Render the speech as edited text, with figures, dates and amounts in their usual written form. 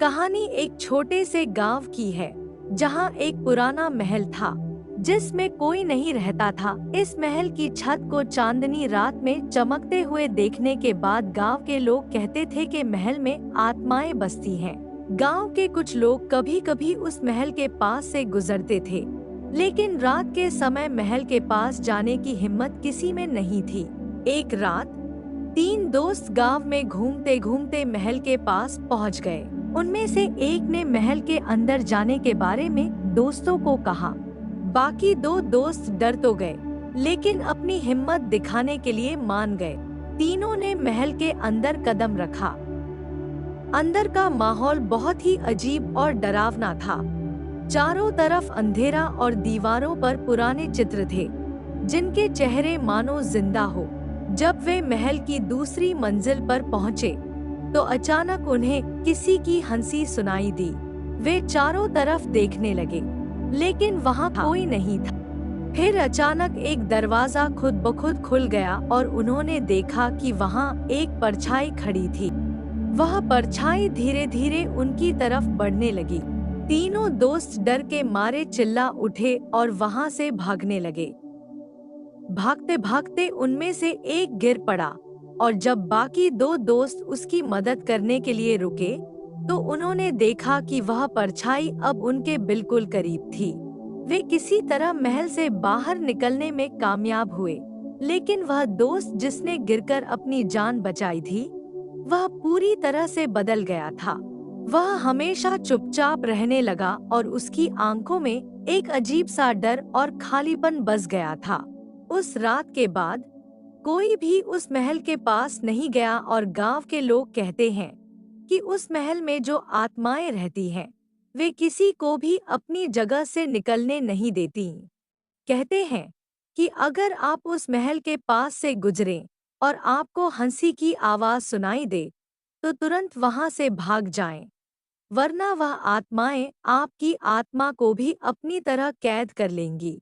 कहानी एक छोटे से गांव की है जहां एक पुराना महल था जिसमें कोई नहीं रहता था। इस महल की छत को चांदनी रात में चमकते हुए देखने के बाद गांव के लोग कहते थे कि महल में आत्माएं बसती हैं। गांव के कुछ लोग कभी कभी उस महल के पास से गुजरते थे, लेकिन रात के समय महल के पास जाने की हिम्मत किसी में नहीं थी। एक रात तीन दोस्त गांव में घूमते घूमते महल के पास पहुंच गए। उनमें से एक ने महल के अंदर जाने के बारे में दोस्तों को कहा। बाकी दो दोस्त डर तो गए, लेकिन अपनी हिम्मत दिखाने के लिए मान गए। तीनों ने महल के अंदर कदम रखा। अंदर का माहौल बहुत ही अजीब और डरावना था। चारों तरफ अंधेरा और दीवारों पर पुराने चित्र थे, जिनके चेहरे मानो जिंदा हो। जब वे महल की दूसरी मंजिल पर पहुंचे, तो अचानक उन्हें किसी की हंसी सुनाई दी। वे चारों तरफ देखने लगे, लेकिन वहां कोई नहीं था। फिर अचानक एक दरवाजा खुद ब खुद खुल गया और उन्होंने देखा कि वहां एक परछाई खड़ी थी। वह परछाई धीरे धीरे उनकी तरफ बढ़ने लगी। तीनों दोस्त डर के मारे चिल्ला उठे और वहां से भागने लगे। भागते भागते उनमें से एक गिर पड़ा, और जब बाकी दो दोस्त उसकी मदद करने के लिए रुके, तो उन्होंने देखा कि वह परछाई अब उनके बिल्कुल करीब थी। वे किसी तरह महल से बाहर निकलने में कामयाब हुए, लेकिन वह दोस्त जिसने गिरकर अपनी जान बचाई थी, वह पूरी तरह से बदल गया था। वह हमेशा चुपचाप रहने लगा और उसकी आंखों में एक अजीब सा डर और खालीपन बस गया था। उस रात के बाद कोई भी उस महल के पास नहीं गया, और गांव के लोग कहते हैं कि उस महल में जो आत्माएं रहती हैं, वे किसी को भी अपनी जगह से निकलने नहीं देती। कहते हैं कि अगर आप उस महल के पास से गुजरें और आपको हंसी की आवाज सुनाई दे, तो तुरंत वहां से भाग जाएं, वरना वह आत्माएं आपकी आत्मा को भी अपनी तरह कैद कर लेंगी।